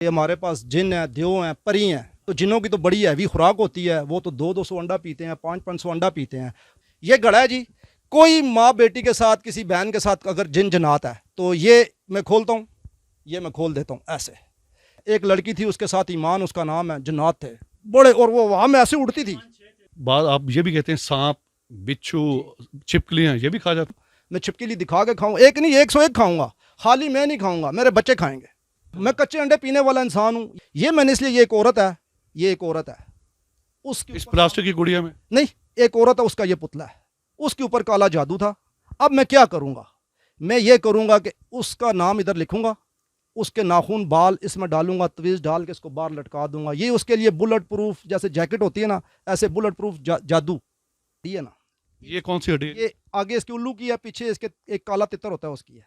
ये हमारे पास जिन है, देव हैं, परी हैं। तो जिनों की तो बड़ी हैवी खुराक होती है, वो तो 200-200 अंडा पीते हैं, 500-500 अंडा पीते हैं। ये गड़ा है जी। कोई माँ बेटी के साथ, किसी बहन के साथ अगर जिन जनात है तो ये मैं खोलता हूँ, ये मैं खोल देता हूँ ऐसे। एक लड़की थी, उसके साथ ईमान उसका नाम है, जन्नात थे बड़े, और वो वहाँ में ऐसे उड़ती थी। बात आप ये भी कहते हैं सांप, बिच्छू, छिपकलियां ये भी खा जाते हैं? मैं छिपकली दिखा के खाऊं, एक नहीं 101 खाऊंगा। खाली मैं नहीं खाऊंगा, मेरे बच्चे खाएंगे। मैं कच्चे अंडे पीने वाला इंसान हूँ। ये मैंने इसलिए, ये एक औरत है, ये एक औरत है, उसके इस ऊपर प्लास्टिक की गुड़िया में? नहीं, एक औरत है, उसका ये पुतला है, उसके ऊपर काला जादू था। अब मैं क्या करूंगा? मैं ये करूंगा कि उसका नाम इधर लिखूंगा, उसके नाखून बाल इसमें डालूंगा, तवीज़ डाल के इसको बाहर लटका दूंगा। ये उसके लिए बुलेट प्रूफ, जैसे जैकेट होती है ना, ऐसे बुलेट प्रूफ जादू ये ना। ये कौन सी हड्डी है? ये आगे इसके उल्लू की है, पीछे इसके एक काला तितर होता है उसकी है।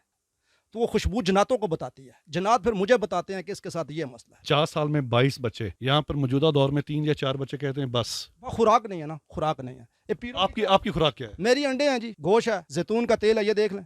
तो वो खुशबू जनातों को बताती है, जनात फिर मुझे बताते हैं कि इसके साथ ये मसला है। 4 साल में 22 बच्चे, यहाँ पर मौजूदा दौर में 3 या 4 बच्चे कहते हैं बस। वो खुराक नहीं है ना, खुराक नहीं है। ये पीरों आपकी आपकी खुराक क्या है? मेरी अंडे हैं जी, गोश्त है, जैतून का तेल है, ये देख लें।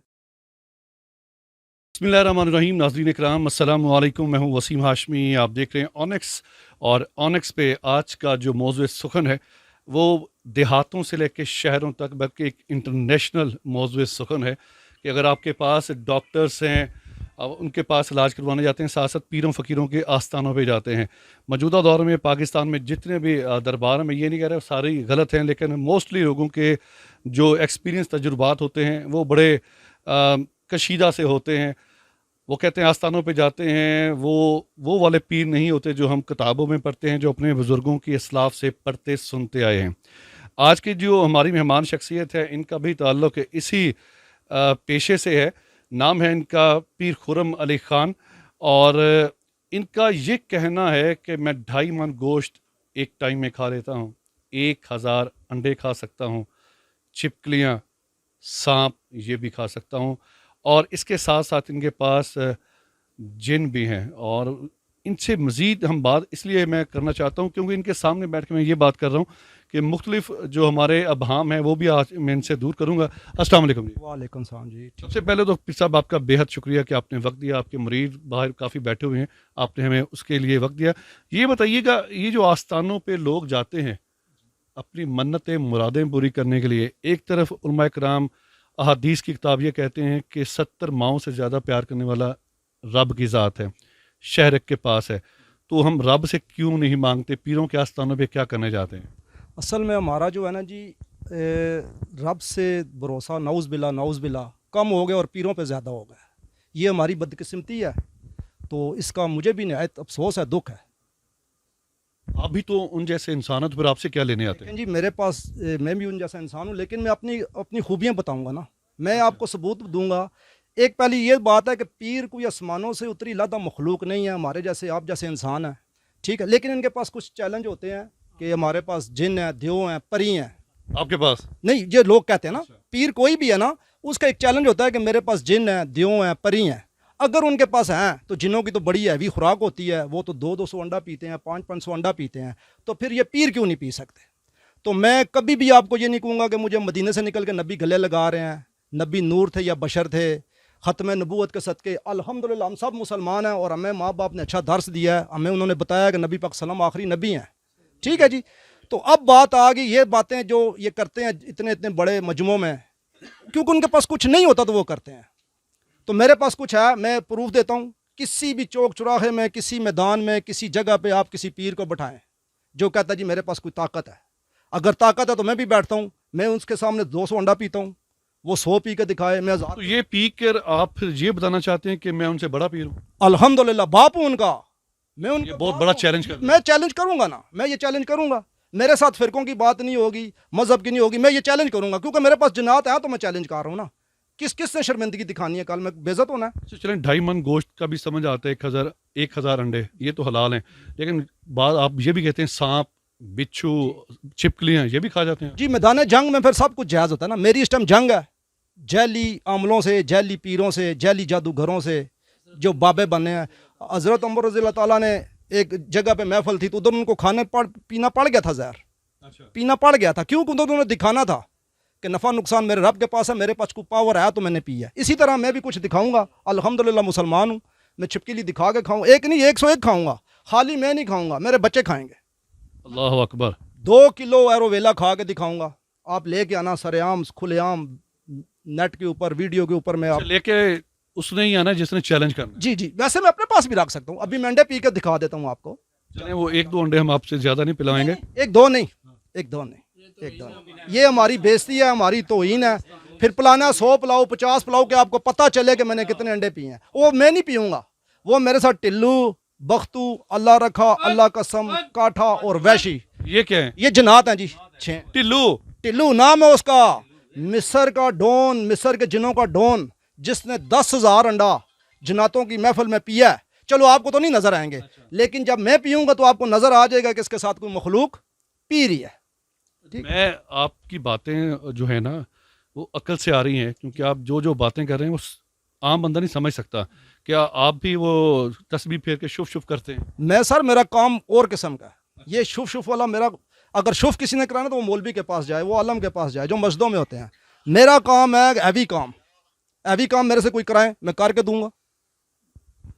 बिस्मिल्लाहिर्रहमानिर्रहीम। नाज़रीन इकराम, अस्सलाम वालेकुम। मैं हूँ वसीम हाशमी, आप देख रहे हैं ऑनिक्स। और ऑनिक्स पे आज का जो मौज़ू सुखन है वो देहातों से लेकर शहरों तक, बल्कि एक इंटरनेशनल मौज़ू सुखन है कि अगर आपके पास डॉक्टर्स हैं, अब उनके पास इलाज करवाने जाते हैं, साथ साथ पीरों फ़कीरों के आस्थानों पे जाते हैं। मौजूदा दौर में पाकिस्तान में जितने भी दरबार हैं, मैं ये नहीं कह रहा सारे गलत हैं, लेकिन मोस्टली लोगों के जो एक्सपीरियंस तजुर्बात होते हैं वो बड़े कशीदा से होते हैं। वो कहते हैं आस्थानों पे जाते हैं, वो वाले पीर नहीं होते जो हम किताबों में पढ़ते हैं, जो अपने बुज़ुर्गों की असलाफ से पढ़ते सुनते आए हैं। आज की जो हमारी मेहमान शख्सियत है, इनका भी ताल्लुक़ इसी पेशे से है। नाम है इनका पीर खुर्रम अली ख़ान। और इनका ये कहना है कि मैं 2.5 मन गोश्त एक टाइम में खा लेता हूँ, 1000 अंडे खा सकता हूँ, छिपकलियाँ, सांप ये भी खा सकता हूँ, और इसके साथ साथ इनके पास जिन भी हैं। और इनसे मज़ीद हम बात इसलिए मैं करना चाहता हूँ क्योंकि इनके सामने बैठ के मैं ये बात कर रहा हूँ कि मुख्तलिफ जो हमारे अबहाम हैं वो भी आज मैं इनसे दूर करूँगा। अस्सलाम वालेकुम जी। वालेकुम सलाम जी। सबसे पहले तो पीर साहब आपका बेहद शुक्रिया कि आपने वक्त दिया। आपके मरीज बाहर काफ़ी बैठे हुए हैं, आपने हमें उसके लिए वक्त दिया। ये बताइएगा, ये जो आस्थानों पे लोग जाते हैं अपनी मन्नतें मुरादें पूरी करने के लिए, एक तरफ उलमा कराम अहादीस की किताब ये कहते हैं कि 70 माओं से ज़्यादा प्यार करने वाला रब की ज़ात है, शहर के पास है, तो हम रब से क्यों नहीं मांगते? पीरों के आस्थानों पे क्या करने जाते हैं? असल में हमारा जो है ना जी, रब से भरोसा नाउज़ बिल्ला कम हो गया और पीरों पे ज़्यादा हो गया। ये हमारी बदकिस्मती है, तो इसका मुझे भी नहायत अफसोस है, दुख है। आप भी तो उन जैसे इंसान हैं, तो फिर आपसे क्या लेने आते हैं? लेकिन जी मेरे पास मैं भी उन जैसा इंसान हूँ, लेकिन मैं अपनी अपनी खूबियाँ बताऊँगा ना, मैं आपको सबूत दूंगा। एक पहली ये बात है कि पीर कोई आसमानों से उतरी लादा मखलूक नहीं है, हमारे जैसे आप जैसे इंसान हैं, ठीक है। लेकिन इनके पास कुछ चैलेंज होते हैं कि हमारे पास जिन है, देव हैं, परी हैं। आपके पास नहीं, ये लोग कहते हैं ना, पीर कोई भी है ना, उसका एक चैलेंज होता है कि मेरे पास जिन है, देव हैं, परी हैं। अगर उनके पास हैं तो जिनों की तो बड़ी हैवी खुराक होती है, वो तो 200-200 अंडा पीते हैं, 500-500 अंडा पीते हैं। तो फिर ये पीर क्यों नहीं पी सकते? तो मैं कभी भी आपको ये नहीं कहूँगा कि मुझे मदीने से निकल के नबी गले लगा रहे हैं। नबी नूर थे या बशर थे, ख़त्म नबूवत के सदक़े अल्हम्दुलिल्लाह हम सब मुसलमान हैं, और हमें माँ बाप ने अच्छा दर्स दिया है, हमें उन्होंने बताया कि नबी पाक सल्लल्लाहु आखिरी नबी हैं, ठीक है जी। तो अब बात आ गई, ये बातें जो ये करते हैं इतने इतने बड़े मजमों में, क्योंकि उनके पास कुछ नहीं होता तो वो करते हैं। तो मेरे पास कुछ है, मैं प्रूफ देता हूँ। किसी भी चौक चौराहे में, किसी मैदान में, किसी जगह पे आप किसी पीर को बैठाएं जो कहता है जी मेरे पास कोई ताकत है, अगर ताकत है तो मैं भी बैठता हूँ, मैं उसके सामने 200 अंडा पीता हूँ, वो 100 पी के दिखाए, मैं तो ये पी कर आप फिर ये बताना चाहते हैं कि मैं उनसे बड़ा पीर हूँ? अल्हम्दुलिल्लाह बाप हूँ उनका, मैं उनका ये बहुत बाप बड़ा हूँ। चैलेंज कर मैं चैलेंज करूंगा ना, मैं ये चैलेंज करूंगा। मेरे साथ फिरकों की बात नहीं होगी, मजहब की नहीं होगी, मैं ये चैलेंज करूंगा, क्योंकि मेरे पास जनात है तो मैं चैलेंज कर रहा हूँ ना। किस किस ने शर्मिंदगी दिखानी है? कल मैं बेइज्जत होना है। अच्छा चलें, 2.5 मन गोश्त का भी समझ आता है, 1000 अंडे ये तो हलाल हैं, लेकिन बात आप ये भी कहते हैं सांप, बिच्छू, छिपकलियाँ ये भी खा जाते हैं? जी मैदान जंग में फिर सब कुछ जायज़ होता है ना। मेरी इस टाइम जंग है जैली अमलों से, जैली पीरों से, जैली जादूगरों से, जो बाबे बने हैं। हज़रत उमर रज़ी अल्लाह ताला ने एक जगह पे महफिल थी, तो उधर उनको पीना पड़ गया था, जहर पीना पड़ गया था। क्यों? क्योंकि उन्होंने दिखाना था कि नफ़ा नुकसान मेरे रब के पास है, मेरे पास कोई पावर है तो मैंने पिया। इसी तरह मैं भी कुछ दिखाऊंगा। अल्हम्दुलिल्लाह मुसलमान हूँ, मैं छिपकली दिखा के खाऊँ, एक नहीं 101 खाऊंगा, खाली मैं नहीं खाऊंगा, मेरे बच्चे खाएंगे। अल्लाह अकबर। 2 किलो एरोवेला खा के दिखाऊंगा, आप लेके आना सरेआम खुलेआम नेट के ऊपर वीडियो के ऊपर मैं आप लेके उसने ही आना जिसने चैलेंज करना है। जी जी, वैसे मैं अपने पास भी रख सकता हूँ, अभी मैं अंडे पी के दिखा देता हूँ आपको। चलें, वो 1-2 अंडे हम आपसे ज्यादा नहीं पिलाएंगे। एक दो नहीं, एक दो नहीं, ये हमारी बेइज्जती है, हमारी तौहीन है। फिर पिलाना 100 पिलाओ 50 पिलाओ कि आपको पता चले कि मैंने कितने अंडे पिए हैं, वो मैं नहीं पीऊंगा। वो मेरे साथ टिल्लू, बख्तू, अल्लाह रखा, अल्लाह कसम, काठा और वैशी, ये क्या है? ये जनात हैं जी। 6 टिल्लू। टिल्लू नाम है उसका, मिस्र का डॉन, मिस्र के जिनों का डॉन, जिसने 10,000 अंडा जनातों की महफिल में पिया है। चलो आपको तो नहीं नजर आएंगे, लेकिन जब मैं पीऊंगा तो आपको नजर आ जाएगा कि इसके साथ कोई मखलूक पी रही है। मैं आपकी बातें जो है ना वो अकल से आ रही हैं, क्योंकि आप जो जो बातें कर रहे हैं वो आम बंदा नहीं समझ सकता। क्या आप भी वो तस्बीह फेर के शुभ शुभ करते हैं? मैं सर, मेरा काम और किस्म का है। ये शुभ शुभ वाला मेरा, अगर शुभ किसी ने कराना तो वो मौलवी के पास जाए, वो आलम के पास जाए जो मस्जिदों में होते हैं। मेरा काम है हैवी काम, हैवी काम मेरे से कोई कराए मैं करके दूंगा।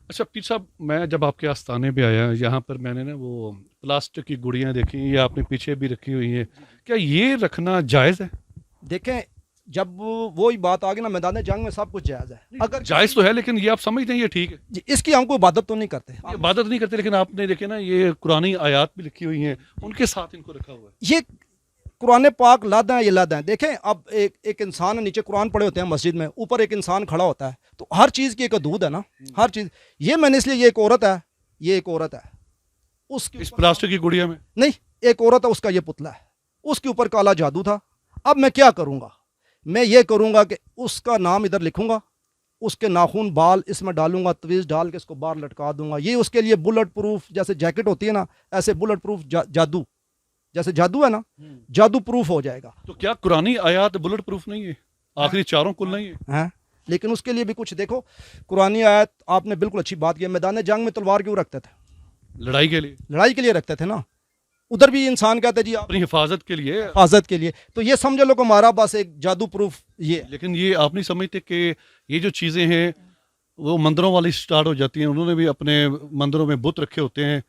अच्छा पीर साहब, मैं जब आपके आस्थाने पे आया, यहाँ पर मैंने ना वो प्लास्टिक की गुड़ियाँ देखी, ये आपने पीछे भी रखी हुई हैं, क्या ये रखना जायज़ है? देखें, जब वो ही बात आ गई ना, मैदान जंग में सब कुछ जायज़ है। अगर जायज़ तो है, लेकिन ये आप समझते हैं ये ठीक है? जी, इसकी हम कोई इबादत तो नहीं करते। ये इबादत नहीं करते, लेकिन आपने देखे ना ये कुरानी आयात भी लिखी हुई हैं, उनके साथ इनको रखा हुआ है। ये कुरान पाक लादा है, ये लादा है। देखें, अब एक इंसान है, नीचे कुरान पढ़े होते हैं मस्जिद में, ऊपर एक इंसान खड़ा होता है, तो हर चीज़ की एक हदूद है ना, हर चीज़। ये मैंने इसलिए, ये एक औरत है, ये एक औरत है, उसके इस प्लास्टिक की गुड़िया में नहीं, एक औरत है, उसका ये पुतला है, उसके ऊपर काला जादू था। अब मैं क्या करूँगा, मैं ये करूँगा कि उसका नाम इधर लिखूँगा, उसके नाखून बाल इसमें डालूंगा, तवीज़ डाल के इसको बाहर लटका दूंगा। ये उसके लिए बुलेट प्रूफ, जैसे जैकेट होती है ना, ऐसे बुलेट प्रूफ जादू, जैसे जादू है ना, जादू प्रूफ हो जाएगा। तो क्या कुरानी आयात बुलेट प्रूफ नहीं है? आखिरी चारों कुल नहीं है? हैं, लेकिन उसके लिए भी कुछ देखो। कुरानी आयत, आपने बिल्कुल अच्छी बात की। मैदान जंग में तलवार क्यों रखते थे? लड़ाई के लिए, लड़ाई के लिए रखते थे ना। उधर भी इंसान कहते जी आप अपनी हिफाजत के लिए, हिफाजत के लिए। तो ये समझ लो कि हमारा बस एक जादू प्रूफ ये। लेकिन ये आप नहीं समझते कि ये जो चीज़ें हैं वो मंदिरों वाली स्टार्ट हो जाती हैं। उन्होंने भी अपने मंदिरों में बुत रखे होते हैं,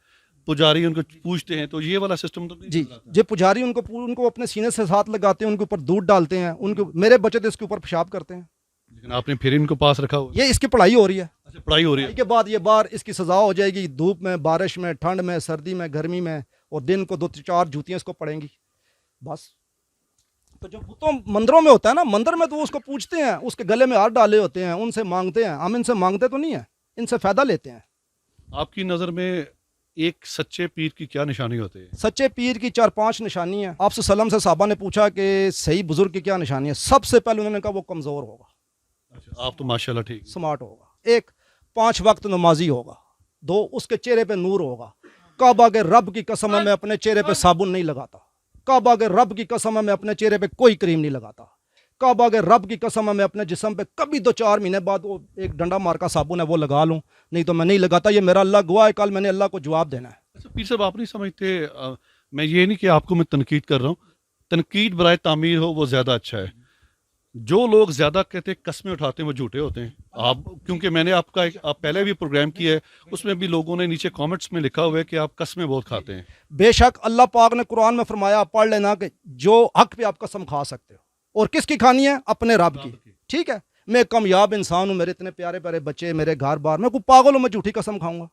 पुजारी उनको पूजते हैं, तो ये वाला सिस्टम तो नहीं जी, चल रहा था। जो पुजारी उनको अपने सीने से साथ लगाते हैं, उनके ऊपर दूध डालते हैं, उनके मेरे बच्चे तो इसके ऊपर पेशाब करते हैं। लेकिन आपने फिर इनको पास रखा हुआ है। ये इसकी पढ़ाई हो रही है। अच्छा, पढ़ाई हो रही पढ़ाई है। के बाद ये बार इसकी सजा हो जाएगी, धूप में, बारिश में, ठंड में, सर्दी में, गर्मी में, और दिन को 2-4 जूतियां इसको पड़ेंगी बस। तो जो बुतों मंदिरों में होता है ना, मंदिर में तो वो उसको पूछते हैं, उसके गले में हाथ डाले होते हैं, उनसे मांगते हैं। हम इनसे मांगते तो नहीं है, इनसे फायदा लेते हैं। आपकी नज़र में एक सच्चे पीर की क्या निशानी होती है? सच्चे पीर की 4-5 निशानी है। आपसे सलम से साहबा ने पूछा कि सही बुजुर्ग की क्या निशानी है, सबसे पहले उन्होंने कहा वो कमज़ोर होगा, अच्छा, आप तो माशाल्लाह ठीक। स्मार्ट होगा, 1 5 वक्त नमाजी होगा, 2 उसके चेहरे पे नूर होगा। काबा के रब की कसम है, मैं अपने चेहरे पे साबुन नहीं लगाता। काबा के रब की कसम है, मैं अपने चेहरे पे कोई क्रीम नहीं लगाता। काबा के रब की कसम है, मैं अपने जिस्म पे कभी 2-4 महीने बाद वो एक डंडा मार का साबुन है वो लगा लूँ, नहीं तो मैं नहीं लगाता। ये मेरा अल्लाह गवाह है, कल मैंने अल्लाह को जवाब देना है। अच्छा पीर साहब, आप नहीं समझते, मैं ये नहीं कि आपको मैं तनकीद कर रहा हूँ, तनकीद बराए तामीर हो वो ज़्यादा अच्छा है। जो लोग ज़्यादा कहते हैं कस्में उठाते हैं वो झूठे होते हैं। आप, क्योंकि मैंने आपका आप पहले भी प्रोग्राम किया है, उसमें भी लोगों ने नीचे कमेंट्स में लिखा हुआ है कि आप कस्में बहुत खाते हैं। बेशक अल्लाह पाक ने कुरान में फरमाया, पढ़ लेना, कि जो हक पे आप कसम खा सकते हो, और किसकी खानी है? अपने रब की। ठीक है, मैं कामयाब इंसान हूँ, मेरे इतने प्यारे प्यारे बच्चे, मेरे घर बार, मैं कोई पागल हूँ मैं झूठी कसम खाऊंगा?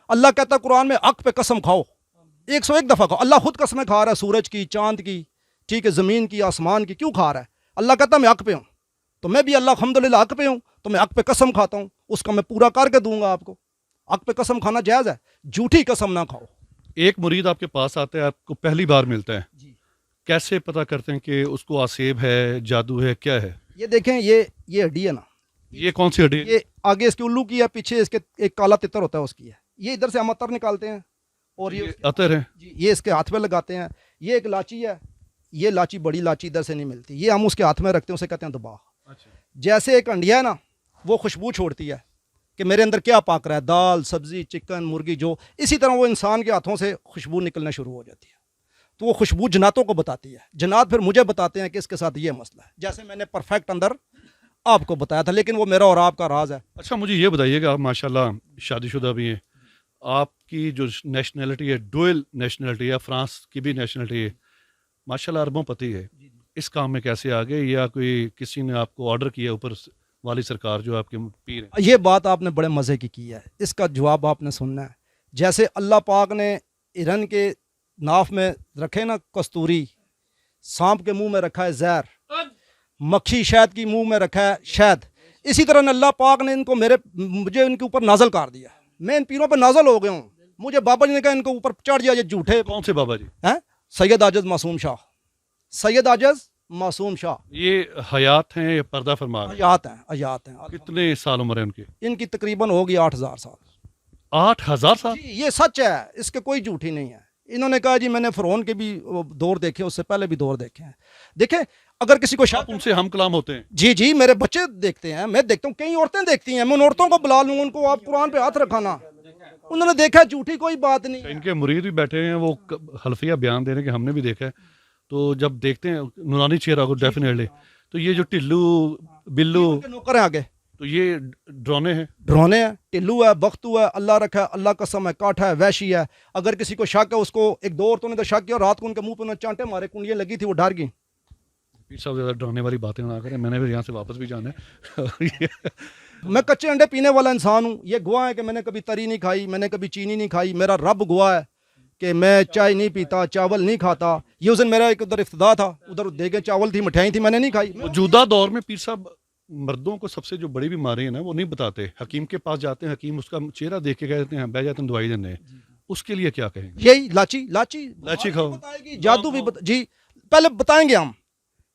अल्लाह कहता है कुरान में, हक पे कसम खाओ, 101 दफ़ा खाओ। अल्लाह खुद कसमें खा रहा है, सूरज की, चांद की, ठीक है, ज़मीन की, आसमान की, क्यों खा रहा है? अल्लाह कहता है मैं हक पे हूँ, तो मैं भी अल्लाह अल्हम्दुलिल्लाह हक पे हूँ, तो मैं हक पे कसम खाता हूँ, उसका मैं पूरा करके दूंगा आपको। हक पे कसम खाना जायज़ है, झूठी कसम ना खाओ। एक मुरीद आपके पास आता है, आपको पहली बार मिलता है, जी, कैसे पता करते हैं कि उसको आसेब है, जादू है, क्या है? ये देखें, ये हड्डी है ना, ये कौन सी हड्डी है? ये आगे इसके उल्लू की है, पीछे इसके एक काला तितर होता है उसकी है। ये इधर से हम अतर निकालते हैं, और ये अतर है। जी, ये इसके हाथ में लगाते हैं। ये एक लाची है, ये लाची बड़ी लाची इधर से नहीं मिलती, ये हम उसके हाथ में रखते हैं, उसे कहते हैं दुबा। अच्छा, जैसे एक अंडिया है ना, वो खुशबू छोड़ती है कि मेरे अंदर क्या पाक रहा है, दाल, सब्जी, चिकन, मुर्गी, जो, इसी तरह वो इंसान के हाथों से खुशबू निकलना शुरू हो जाती है। तो वो खुशबू जन्नातों को बताती है, जन्नात फिर मुझे बताते हैं कि इसके साथ ये मसला है। जैसे मैंने परफेक्ट अंदर आपको बताया था, लेकिन वो मेरा और आपका राज है। अच्छा मुझे ये बताइएगा, आप माशाल्लाह शादीशुदा भी हैं, आपकी जो नेशनैलिटी है डुअल नेशनैलिटी है, फ्रांस की भी नेशनैलिटी है, माशाल्लाह अरबों-पति है। इस काम में कैसे आ गए, या कोई किसी ने आपको ऑर्डर किया ऊपर वाली सरकार जो आपके पीर हैं? ये बात आपने बड़े मज़े की है, इसका जवाब आपने सुनना है। जैसे अल्लाह पाक ने हिरन के नाफ में रखे ना कस्तूरी, सांप के मुंह में रखा है जहर, मक्खी शहद की मुंह में रखा है शहद, इसी तरह अल्लाह पाक ने मुझे इनके ऊपर नाजल कर दिया। मैं इन पीरों पर नाजल हो गया हूँ। मुझे बाबा जी ने कहा इनके ऊपर चढ़ जाए, ये झूठे। कौन से बाबा जी? हैं? सैयद आजज मासूम शाह, सैयद आजज मासूम शाह। ये हयात हैं या पर्दा फरमा गए? हयात हैं, हयात हैं। कितने साल उम्र है उनकी? इनकी तकरीबन होगी 8,000 साल। 8,000 साल? जी, ये सच है, इसके कोई झूठी नहीं है। इन्होंने कहा जी मैंने फ़िरौन के भी दौर देखे, उससे पहले भी दौर देखे हैं। देखें, अगर किसी को आप उनसे हम कलाम होते हैं? जी जी, मेरे बच्चे देखते हैं, मैं देखता हूँ, कई औरतें देखती हैं, मैं उन औरतों को बुला लूँ, उनको आप कुरान पे हाथ रखाना, उन्होंने देखा, झूठी कोई बात नहीं है। इनके मुरीद भी बैठे हैं, वो हल्फिया बयान दे रहे हैं कि हमने भी देखा है। तो जब देखते हैं नूरानी चेहरा को डेफिनेटली, तो ये जो टिल्लू बिल्लू उनके नौकर हैं आगे, तो ये ड्रोने हैं। ड्रोने हैं, टिल्लू है, बख्तू है, अल्लाह रखा है, अल्लाह कसम है, काठा है, वैशी है। अगर किसी को शक है, उसको एक दो औरतों ने तो शक किया, रात को उनके मुंह पे उन्होंने चांटे मारे, कुंडियां लगी थी, वो डर गई। पीर साहब ज़्यादा ड्रोने वाली बातें ना करें, मैंने फिर यहाँ से वापस भी जाना है। मैं कच्चे अंडे पीने वाला इंसान हूँ। ये गवाह है कि मैंने कभी तरी नहीं खाई, मैंने कभी चीनी नहीं खाई। मेरा रब गवाह है कि मैं चाय नहीं पीता, चावल नहीं खाता। ये उस दिन मेरा एक उधर इफ्तिदा था, उधर देगे चावल थी, मिठाई थी, मैंने नहीं खाई। मौजूदा दौर में पीर साहब मर्दों को सबसे जो बड़ी बीमारी है ना, वो नहीं बताते। हकीम के पास जाते हैं, हकीम उसका चेहरा देख के कहते हैं बह जाते हैं दवाई देने। उसके लिए क्या कहेंगे? यही लाची लाची लाची खाओ, बताएगी, जादू भी जी पहले बताएंगे हम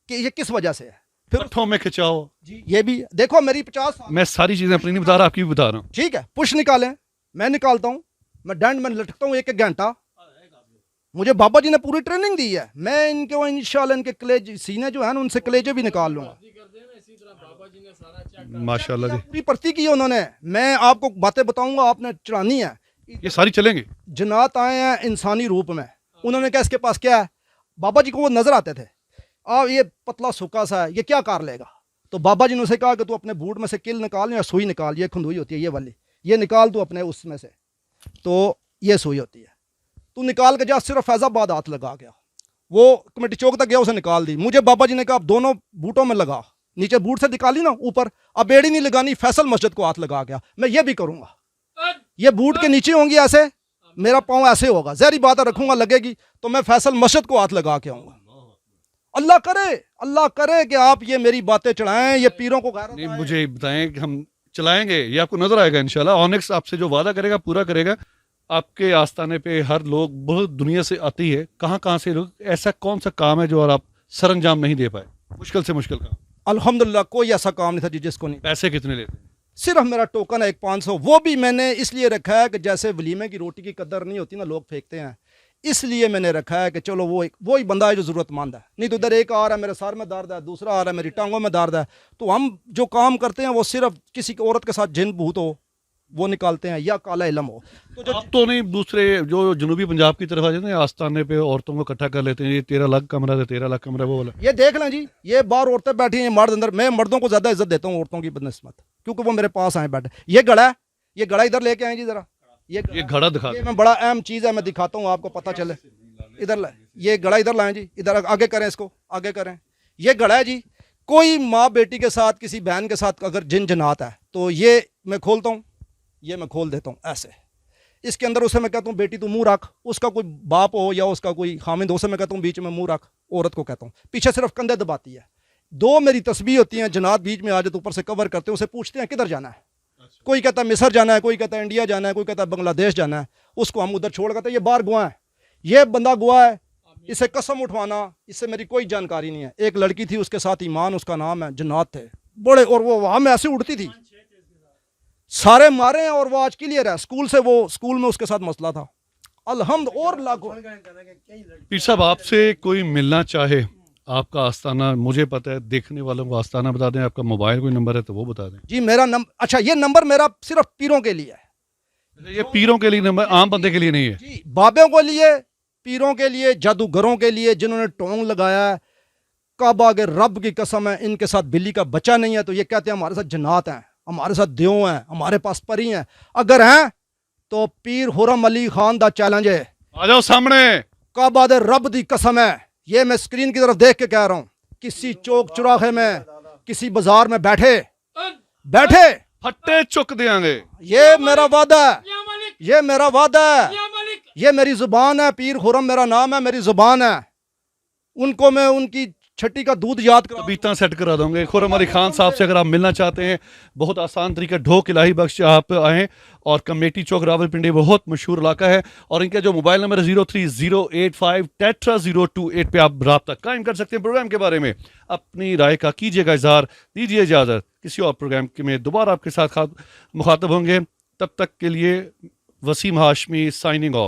कि ये किस वजह से है, फिर पट्ठों में खिंचाओ। जी ये भी देखो, मेरी 50 साल। मैं सारी चीजें अपनी नहीं बता रहा, आपकी भी बता रहा हूँ। ठीक है, पुश निकालें, मैं निकालता हूँ, मैं डंड में लटकता हूँ 1-1 घंटा। मुझे बाबा जी ने पूरी ट्रेनिंग दी है। मैं इनके इंशाल्लाह इनके कलेज सीने जो है ना, उनसे कलेजे भी निकाल लूंगा माशाल्लाह जी। पूरी भर्ती की है उन्होंने। मैं आपको बातें बताऊंगा, आपने चढ़ानी है। ये सारी चलेंगे। जन्नात आए हैं इंसानी रूप में। उन्होंने कहा इसके पास क्या है, बाबा जी को वो नजर आते थे, अब ये पतला सूखा सा है, ये क्या कर लेगा। तो बाबा जी ने उसे कहा कि तू अपने बूट में से किल निकाल या सुई निकाल, ये खुंदुई होती है ये वाली, ये निकाल तू अपने उसमें से, तो ये सुई होती है, तू निकाल के जा। सिर्फ फैजाबाद हाथ लगा गया, वो कमेटी चौक तक गया, उसे निकाल दी। मुझे बाबा जी ने कहा दोनों बूटों में लगा, नीचे बूट से निकाली ना ऊपर, अब बेड़ी नहीं लगानी, फैसल मस्जिद को हाथ लगा गया। मैं ये भी करूंगा, ये बूट के नीचे होंगी ऐसे, मेरा पाँव ऐसे होगा, जहरी बात रखूंगा लगेगी तो मैं फैसल मस्जिद को हाथ लगा के आऊंगा। अल्लाह करे कि आप ये मेरी बातें चढ़ाएं, ये पीरों को गैरत नहीं, आए। मुझे बताएं कि हम चलाएंगे, ये आपको नजर आएगा इंशाल्लाह। ऑनिक्स आपसे जो वादा करेगा पूरा करेगा। आपके आस्थाने पे हर लोग बहुत दुनिया से आती है, कहाँ कहाँ से लोग, ऐसा कौन सा काम है जो और आप सरंजाम नहीं दे पाए? मुश्किल से मुश्किल काम। अल्हम्दुलिल्लाह कोई ऐसा काम नहीं था जिसको नहीं। पैसे कितने लेते हैं? सिर्फ मेरा टोकन है एक 500, वो भी मैंने इसलिए रखा है कि जैसे वलीमे की रोटी की कदर नहीं होती ना, लोग फेंकते हैं, इसलिए मैंने रखा है कि चलो वो ही बंदा है जो ज़रूरतमंद है। नहीं तो इधर एक आ रहा है मेरे सर में दर्द है, दूसरा आ रहा है मेरी टांगों में दर्द है, तो हम जो काम करते हैं वो सिर्फ किसी की औरत के साथ जिन भूत हो वो निकालते हैं, या काला इलम हो। तो जो आप तो नहीं, दूसरे जो जनूबी पंजाब की तरफ आ जाते हैं आस्थाने पे औरतों को इकट्ठा कर लेते हैं, ये 13 लाख कमरा है, 13 लाख कमरा, वो वाला। ये देख लें जी, ये बाहर औरतें बैठी हैं, मर्द अंदर। मैं मर्दों को ज़्यादा इज्जत देता हूँ औरतों की बदनिस्बत, क्योंकि वो मेरे पास आए बैठे। ये घड़ा है, ये घड़ा इधर लेके आए जी जरा, ये घड़ा दिखा ये दें। मैं बड़ा अहम चीज़ है, मैं दिखाता हूँ आपको पता चले। इधर ये घड़ा इधर लाएं जी, इधर आगे करें, इसको आगे करें। ये घड़ा है जी, कोई माँ बेटी के साथ, किसी बहन के साथ अगर जिन जनात है तो ये मैं खोलता हूँ, ये मैं खोल देता हूँ ऐसे। इसके अंदर उसे मैं कहता हूँ बेटी तू मुंह रख, उसका कोई बाप हो या उसका कोई खामिंद हो, उसे मैं कहता हूँ बीच में मुंह रख, औरत को कहता हूँ। पीछे सिर्फ कंधे दबाती है। 2 मेरी तस्बीह होती हैं, जनात बीच में आ जाते ऊपर से कवर करते हैं, उसे पूछते हैं किधर जाना है। कोई कहता है मिस्र जाना है, कोई कहता है इंडिया जाना है, कोई कहता है बांग्लादेश जाना है। उसको हम उधर छोड़ कहते हैं ये बाहर गुआ है, ये बंदा गुआ है, इसे कसम उठवाना, इससे मेरी कोई जानकारी नहीं है। एक लड़की थी, उसके साथ ईमान उसका नाम है, जन्नात थे बड़े, और वो वहां में ऐसे उड़ती थी, सारे मारे हैं और वो आज क्लियर है। स्कूल में उसके साथ मसला था, अल्हम्द और लागू। पीर साहब आपसे कोई मिलना चाहे, आपका आस्थाना, मुझे पता है देखने वालों को आस्थाना बता दें, आपका मोबाइल कोई नंबर है तो वो बता दें। जी मेरा नंबर, अच्छा ये नंबर मेरा सिर्फ पीरों के लिए है। ये पीरों के लिए नंबर, आम बंदे के लिए नहीं है। जी बाबों के लिए, पीरों के लिए, जादूगरों के लिए, जिन्होंने टोंग लगाया है, काबा के रब की कसम है, इनके साथ बिल्ली का बच्चा नहीं है तो ये कहते हैं हमारे साथ जन्नात हैं, हमारे साथ द्यों हैं, हमारे पास परी हैं। अगर हैं तो पीर हुरम अली खान दा चैलेंज है। आ जाओ सामने। काबा दे रब दी कसम है, ये मैं स्क्रीन की तरफ देख के कह रहा हूं, किसी चौक चौराहे में, किसी बाजार में बैठे बैठे फट्टे चुक देंगे। ये मेरा वादा है, ये मेरा वादा है, ये मेरी जुबान है। पीर खुरम मेरा नाम है, मेरी जुबान है। उनको मैं उनकी छठी का दूध याद करा। बीता सेट करा दूंगे। खुर्रम अली खान साहब से अगर आप मिलना चाहते हैं, बहुत आसान तरीका, ढोक इलाही बख्श आप आएँ और कमेटी चौक रावलपिंडी बहुत मशहूर इलाका है। और इनका जो मोबाइल नंबर है 03085028 पे आप रब्ता कायम कर सकते हैं। प्रोग्राम के बारे में अपनी राय का कीजिएगा इजहार, दीजिए इजाज़त। किसी और प्रोग्राम में दोबारा आपके साथ मुखातब होंगे, तब तक के लिए वसीम हाशमी साइनिंग ऑफ।